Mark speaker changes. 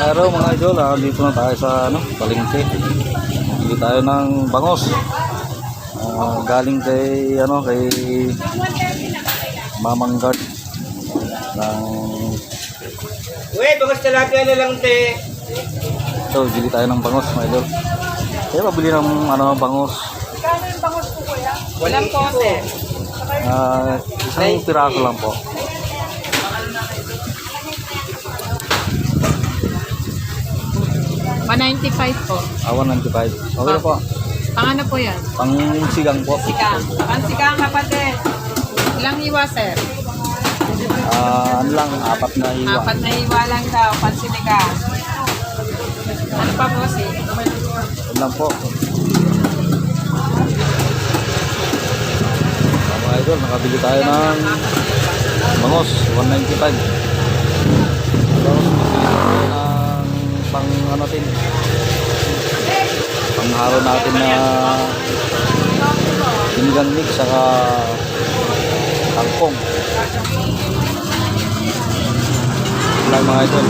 Speaker 1: araw mga idol, dito na tayo sa palengke. Bili tayo ng bangos. Galing kay Mamang Guard ng
Speaker 2: Uy, bangos tilapia na lang, te.
Speaker 1: ito, bili tayo ng bangos mga idol. Kaya mabili ng bangos.
Speaker 3: Kano yung bangos po kuya?
Speaker 2: Walang pose.
Speaker 1: Isang piraso lang po.
Speaker 3: $195 po.
Speaker 1: 195. Okay na po.
Speaker 3: Pang ano po yan?
Speaker 1: Pang sigang po.
Speaker 3: Sikang. Pansikang kapatid. Ilang hiwa, sir?
Speaker 1: Ano lang, 4 na iwa.
Speaker 3: 4 na hiwa lang daw. Pansinigang. Ano pa po, si?
Speaker 1: Yun lang po. Mga idol, nakabili tayo ng bangos, 195. Tapos bili tayo ng panghalo natin na sinigang mix saka kangkong. Yun lang mga idol.